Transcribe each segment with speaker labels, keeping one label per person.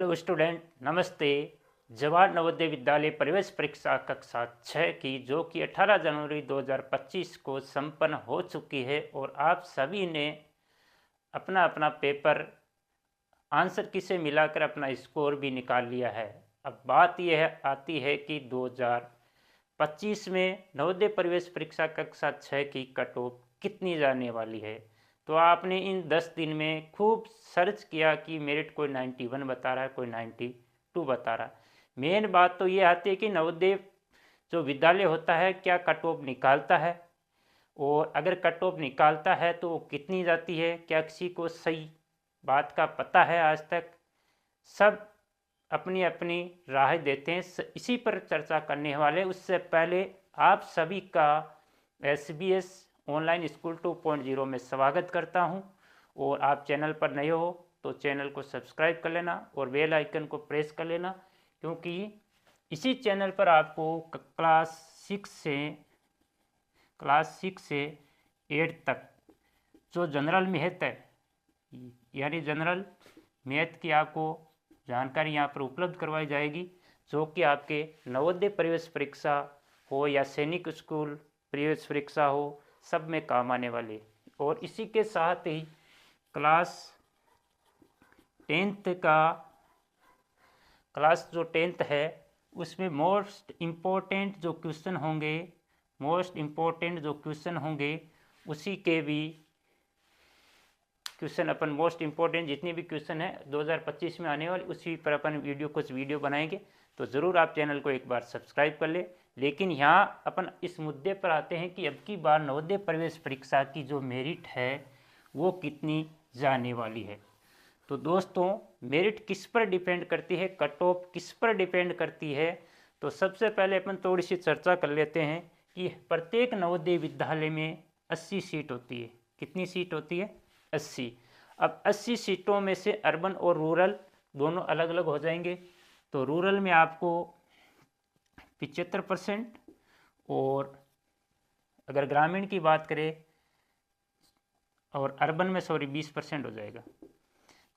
Speaker 1: Hello student, नमस्ते। जवाहर नवोदय विद्यालय प्रवेश परीक्षा कक्षा 6 की जो कि 18 जनवरी 2025 को संपन्न हो चुकी है और आप सभी ने अपना अपना पेपर आंसर की से मिलाकर अपना स्कोर भी निकाल लिया है। अब बात यह आती है कि 2025 में नवोदय प्रवेश परीक्षा कक्षा 6 की कट ऑफ कितनी जाने वाली है। तो आपने इन 10 दिन में खूब सर्च किया कि मेरिट कोई 91 बता रहा है, कोई 92 बता रहा है। मेन बात तो ये आती है कि नवोदय जो विद्यालय होता है क्या कट ऑफ निकालता है, और अगर कट ऑफ निकालता है तो वो कितनी जाती है, क्या किसी को सही बात का पता है। आज तक सब अपनी अपनी राय देते हैं, इसी पर चर्चा करने वाले। उससे पहले आप सभी का SBS ऑनलाइन स्कूल 2.0 में स्वागत करता हूं, और आप चैनल पर नए हो तो चैनल को सब्सक्राइब कर लेना और बेल आइकन को प्रेस कर लेना, क्योंकि इसी चैनल पर आपको क्लास 6 से 8 तक जो जनरल मैथ है, यानी जनरल मैथ की आपको जानकारी यहाँ पर उपलब्ध करवाई जाएगी, जो कि आपके नवोदय प्रवेश परीक्षा हो या सैनिक स्कूल प्रवेश परीक्षा हो, सब में काम आने वाली। और इसी के साथ ही क्लास 10th है उसमें मोस्ट इम्पोर्टेंट जो क्वेश्चन होंगे उसी के भी क्वेश्चन अपन मोस्ट इम्पोर्टेंट जितने भी क्वेश्चन है 2025 में आने वाले उसी पर अपन कुछ वीडियो बनाएंगे। तो ज़रूर आप चैनल को एक बार सब्सक्राइब कर ले। लेकिन यहाँ अपन इस मुद्दे पर आते हैं कि अब की बार नवोदय प्रवेश परीक्षा की जो मेरिट है वो कितनी जाने वाली है। तो दोस्तों, मेरिट किस पर डिपेंड करती है, कट ऑफ किस पर डिपेंड करती है। तो सबसे पहले अपन थोड़ी सी चर्चा कर लेते हैं कि प्रत्येक नवोदय विद्यालय में 80 सीट होती है। कितनी सीट होती है? 80। अब 80 सीटों में से अर्बन और रूरल दोनों अलग अलग हो जाएंगे। तो रूरल में आपको 75%, और अगर ग्रामीण की बात करें और अर्बन में 20% हो जाएगा।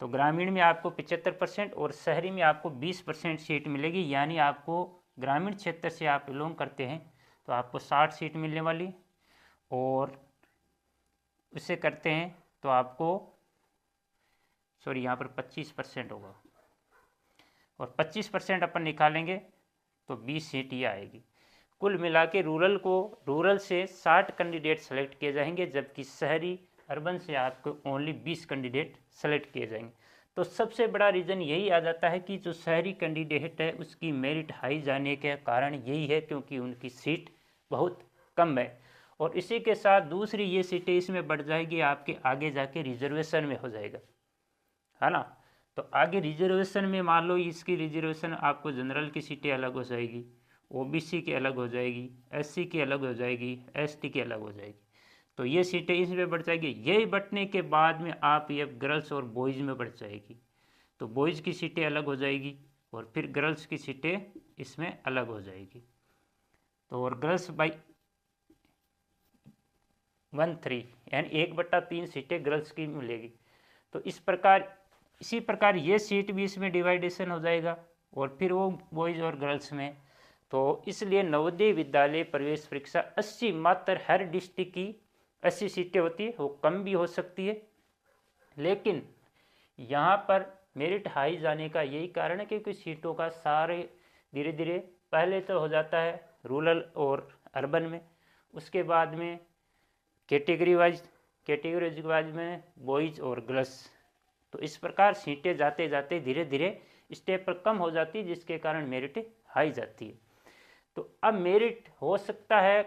Speaker 1: तो ग्रामीण में आपको 75% और शहरी में आपको 20% सीट मिलेगी। यानी आपको ग्रामीण क्षेत्र से आप बिलोंग करते हैं तो आपको 60 सीट मिलने वाली, और उससे करते हैं तो आपको यहाँ पर 25% होगा, और 25% अपन निकालेंगे तो 20 सीट ही आएगी। कुल मिला के रूरल से 60 कैंडिडेट सेलेक्ट किए जाएंगे, जबकि शहरी अर्बन से आपको ओनली 20 कैंडिडेट सेलेक्ट किए जाएंगे। तो सबसे बड़ा रीज़न यही आ जाता है कि जो शहरी कैंडिडेट है उसकी मेरिट हाई जाने के कारण यही है, क्योंकि उनकी सीट बहुत कम है। और इसी के साथ दूसरी ये सीटें इसमें बढ़ जाएगी, आपके आगे जाके रिजर्वेशन में हो जाएगा, है ना। तो आगे रिजर्वेशन में मान लो इसकी रिजर्वेशन आपको जनरल की सीटें अलग हो जाएगी, OBC की अलग हो जाएगी, SC की अलग हो जाएगी, ST की अलग हो जाएगी। तो ये सीटें इसमें बढ़ जाएगी। यही बढ़ने के बाद में आप ये गर्ल्स और बॉयज़ में बढ़ जाएगी। तो बॉयज़ की सीटें अलग हो जाएगी और फिर गर्ल्स की सीटें इसमें अलग हो जाएगी। तो और गर्ल्स बाई 1/3 यानी 1/3 सीटें गर्ल्स की मिलेगी। तो इसी प्रकार ये सीट भी इसमें डिवाइडेशन हो जाएगा, और फिर वो बॉयज़ और गर्ल्स में। तो इसलिए नवोदय विद्यालय प्रवेश परीक्षा 80 मात्र हर डिस्ट्रिक्ट की 80 सीटें होती है, वो कम भी हो सकती है। लेकिन यहाँ पर मेरिट हाई जाने का यही कारण है क्योंकि सीटों का सारे धीरे धीरे पहले तो हो जाता है रूरल और अर्बन में, उसके बाद में कैटेगरी वाइज में बॉयज़ और गर्ल्स। तो इस प्रकार सीटें जाते जाते धीरे धीरे स्टेप पर कम हो जाती है, जिसके कारण मेरिट हाई जाती है। तो अब मेरिट हो सकता है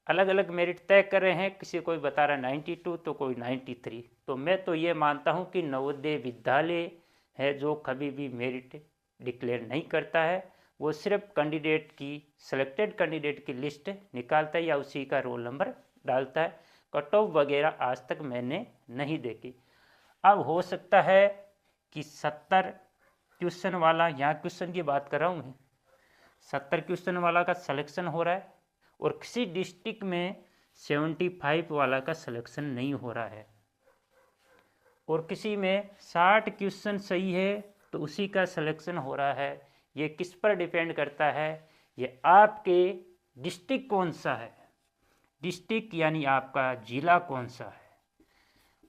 Speaker 1: अलग अलग मेरिट तय कर रहे हैं, किसी कोई बता रहा है 92 तो कोई 93। तो मैं तो ये मानता हूँ कि नवोदय विद्यालय है जो कभी भी मेरिट डिक्लेयर नहीं करता है, वो सिर्फ सेलेक्टेड कैंडिडेट की लिस्ट निकालता है या उसी का रोल नंबर डालता है। कट ऑफ वगैरह आज तक मैंने नहीं देखी। अब हो सकता है कि 70 क्वेश्चन वाला, यहाँ क्वेश्चन की बात कर रहा हूँ मैं, 70 क्वेश्चन वाला का सिलेक्शन हो रहा है और किसी डिस्ट्रिक्ट में 75 वाला का सिलेक्शन नहीं हो रहा है, और किसी में 60 क्वेश्चन सही है तो उसी का सिलेक्शन हो रहा है। ये किस पर डिपेंड करता है, ये आपके डिस्ट्रिक्ट कौन सा है, डिस्ट्रिक्ट यानी आपका जिला कौन सा है,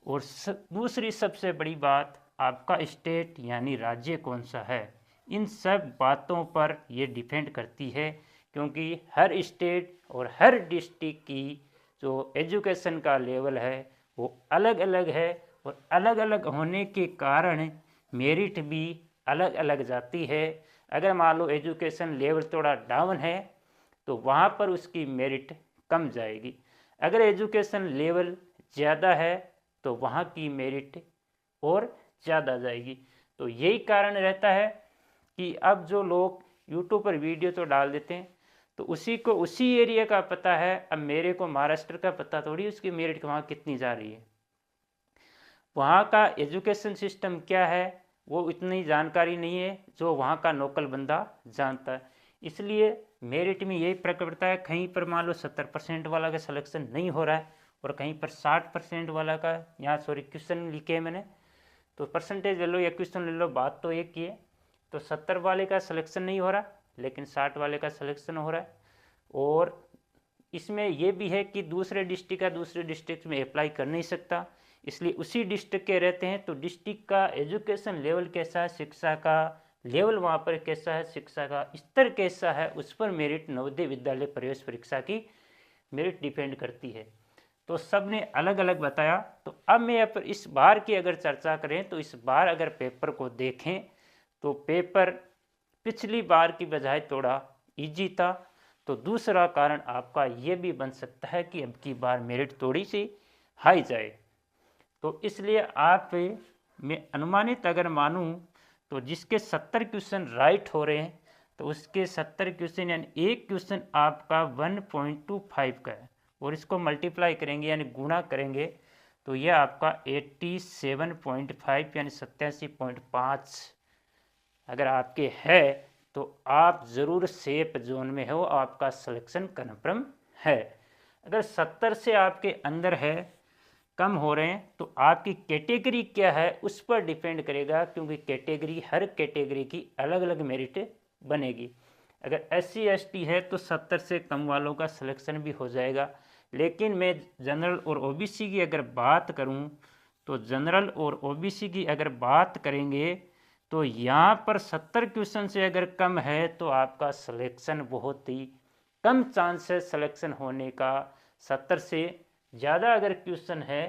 Speaker 1: और दूसरी सबसे बड़ी बात आपका स्टेट यानी राज्य कौन सा है। इन सब बातों पर ये डिपेंड करती है, क्योंकि हर स्टेट और हर डिस्ट्रिक्ट की जो एजुकेशन का लेवल है वो अलग अलग है, और अलग अलग होने के कारण मेरिट भी अलग अलग जाती है। अगर मान लो एजुकेशन लेवल थोड़ा डाउन है तो वहाँ पर उसकी मेरिट कम जाएगी, अगर एजुकेशन लेवल ज़्यादा है तो वहाँ की मेरिट और ज़्यादा जाएगी। तो यही कारण रहता है कि अब जो लोग यूट्यूब पर वीडियो तो डाल देते हैं तो उसी को उसी एरिया का पता है, अब मेरे को महाराष्ट्र का पता थोड़ी उसकी मेरिट वहाँ कितनी जा रही है, वहाँ का एजुकेशन सिस्टम क्या है वो इतनी जानकारी नहीं है जो वहाँ का लोकल बंदा जानता है। इसलिए मेरिट में यही फर्क पड़ता है, कहीं पर मान लो 70% वाला का सिलेक्शन नहीं हो रहा है और कहीं पर 60% वाला का, यहाँ सॉरी क्वेश्चन लिखे मैंने तो परसेंटेज ले लो या क्वेश्चन ले लो, बात तो एक ही है। तो 70 वाले का सिलेक्शन नहीं हो रहा लेकिन 60 वाले का सिलेक्शन हो रहा है। और इसमें यह भी है कि दूसरे डिस्ट्रिक्ट का दूसरे डिस्ट्रिक्ट में अप्लाई कर नहीं सकता, इसलिए उसी डिस्ट्रिक्ट के रहते हैं। तो डिस्ट्रिक्ट का एजुकेशन लेवल कैसा है, शिक्षा का लेवल वहाँ पर कैसा है, शिक्षा का स्तर कैसा है, उस पर मेरिट नवोदय विद्यालय प्रवेश परीक्षा की मेरिट डिपेंड करती है। तो सब ने अलग अलग बताया। तो अब मैं इस बार की अगर चर्चा करें तो इस बार अगर पेपर को देखें तो पेपर पिछली बार की बजाय थोड़ा इजी था। तो दूसरा कारण आपका ये भी बन सकता है कि अब की बार मेरिट थोड़ी सी हाई जाए। तो इसलिए आप मैं अनुमानित अगर मानूं तो जिसके 70 क्वेश्चन राइट हो रहे हैं तो उसके 70 क्वेश्चन यानी एक क्वेश्चन आपका 1.25 का है, और इसको मल्टीप्लाई करेंगे यानी गुणा करेंगे तो यह आपका 87.5 यानी 87.5 अगर आपके है तो आप ज़रूर सेफ जोन में हो, आपका सिलेक्शन कन्फर्म है। अगर 70 से आपके अंदर है, कम हो रहे हैं, तो आपकी कैटेगरी क्या है उस पर डिपेंड करेगा, क्योंकि कैटेगरी हर कैटेगरी की अलग अलग मेरिट बनेगी। अगर SC ST है तो 70 से कम वालों का सिलेक्शन भी हो जाएगा। लेकिन मैं जनरल और OBC की अगर बात करूं तो जनरल और OBC की अगर बात करेंगे तो यहाँ पर 70 क्वेश्चन से अगर कम है तो आपका सिलेक्शन बहुत ही कम चांस है सिलेक्शन होने का। 70 से ज़्यादा अगर क्वेश्चन है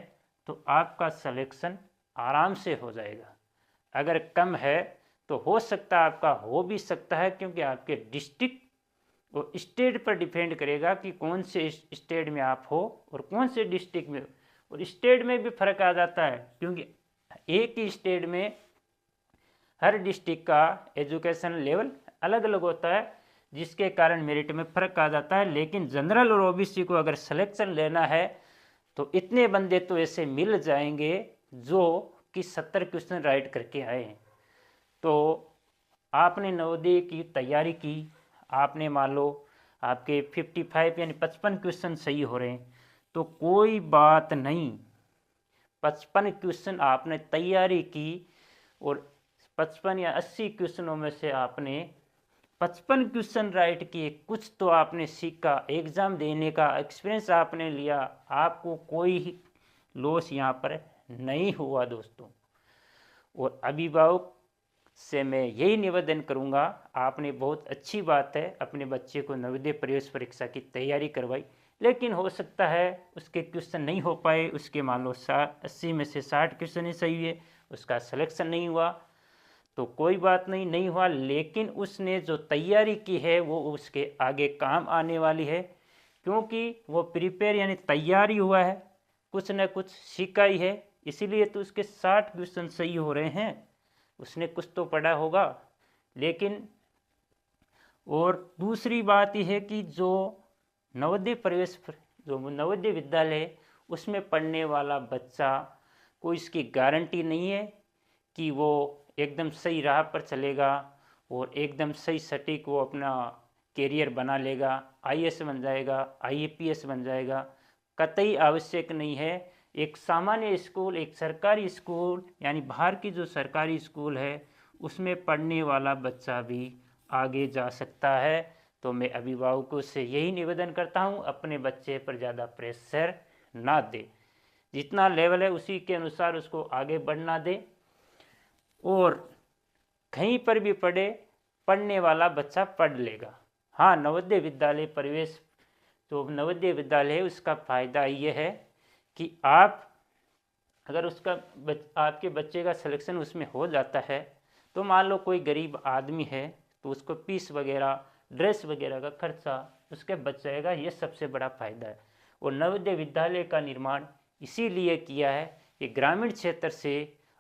Speaker 1: तो आपका सिलेक्शन आराम से हो जाएगा। अगर कम है तो हो सकता है आपका हो भी सकता है, क्योंकि आपके डिस्ट्रिक्ट और स्टेट पर डिपेंड करेगा कि कौन से स्टेट में आप हो और कौन से डिस्ट्रिक्ट में हो। और स्टेट में भी फर्क आ जाता है, क्योंकि एक ही स्टेट में हर डिस्ट्रिक्ट का एजुकेशन लेवल अलग अलग होता है, जिसके कारण मेरिट में फ़र्क आ जाता है। लेकिन जनरल और OBC को अगर सिलेक्शन लेना है तो इतने बंदे तो ऐसे मिल जाएंगे जो कि 70 क्वेश्चन राइट करके आए हैं। तो आपने नवोदय की तैयारी की, आपने मान लो आपके 55 यानी 55 क्वेश्चन सही हो रहे हैं तो कोई बात नहीं, 55 क्वेश्चन आपने तैयारी की और 55 या 80 क्वेश्चनों में से आपने 55 क्वेश्चन राइट किए, कुछ तो आपने सीखा, एग्ज़ाम देने का एक्सपीरियंस आपने लिया, आपको कोई लॉस यहाँ पर नहीं हुआ दोस्तों। और अभिभावक से मैं यही निवेदन करूँगा, आपने बहुत अच्छी बात है अपने बच्चे को नवोदय प्रवेश परीक्षा की तैयारी करवाई, लेकिन हो सकता है उसके क्वेश्चन नहीं हो पाए, उसके मान लो 80 में से 60 क्वेश्चन ही सही हुए, उसका सिलेक्शन नहीं हुआ तो कोई बात नहीं, नहीं हुआ, लेकिन उसने जो तैयारी की है वो उसके आगे काम आने वाली है, क्योंकि वो प्रिपेयर यानी तैयारी हुआ है, कुछ न कुछ सीखा ही है, इसीलिए तो उसके 60 क्वेश्चन सही हो रहे हैं, उसने कुछ तो पढ़ा होगा। लेकिन और दूसरी बात यह है कि जो नवोदय प्रवेश जो नवोदय विद्यालय उसमें पढ़ने वाला बच्चा कोई इसकी गारंटी नहीं है कि वो एकदम सही राह पर चलेगा और एकदम सही सटीक वो अपना कैरियर बना लेगा, IAS बन जाएगा, IAPS बन जाएगा, कतई आवश्यक नहीं है। एक सामान्य स्कूल, एक सरकारी स्कूल यानी बाहर की जो सरकारी स्कूल है उसमें पढ़ने वाला बच्चा भी आगे जा सकता है। तो मैं अभिभावकों से यही निवेदन करता हूँ, अपने बच्चे पर ज़्यादा प्रेशर ना दे, जितना लेवल है उसी के अनुसार उसको आगे बढ़ना दे। और कहीं पर भी पढ़े, पढ़ने वाला बच्चा पढ़ लेगा। हाँ, नवोदय विद्यालय प्रवेश, तो नवोदय विद्यालय है उसका फ़ायदा ये है कि आप अगर आपके बच्चे का सिलेक्शन उसमें हो जाता है, तो मान लो कोई गरीब आदमी है तो उसको फीस वगैरह, ड्रेस वगैरह का खर्चा उसके बच जाएगा। ये सबसे बड़ा फायदा है। और नवोदय विद्यालय का निर्माण इसीलिए किया है कि ग्रामीण क्षेत्र से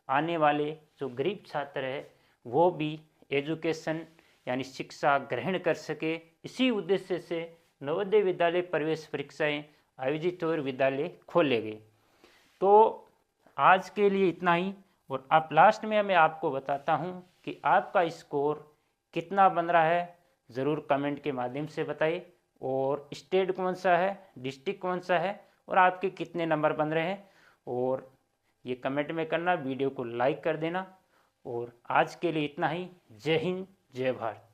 Speaker 1: आने वाले जो गरीब छात्र है वो भी एजुकेशन यानी शिक्षा ग्रहण कर सके। इसी उद्देश्य से नवोदय विद्यालय प्रवेश परीक्षाएं आयोजित और विद्यालय खोले गए। तो आज के लिए इतना ही। और अब लास्ट में मैं आपको बताता हूं कि आपका स्कोर कितना बन रहा है, ज़रूर कमेंट के माध्यम से बताइए। और स्टेट कौन सा है, डिस्ट्रिक्ट कौन सा है, और आपके कितने नंबर बन रहे हैं, और ये कमेंट में करना, वीडियो को लाइक कर देना। और आज के लिए इतना ही। जय हिंद, जय भारत।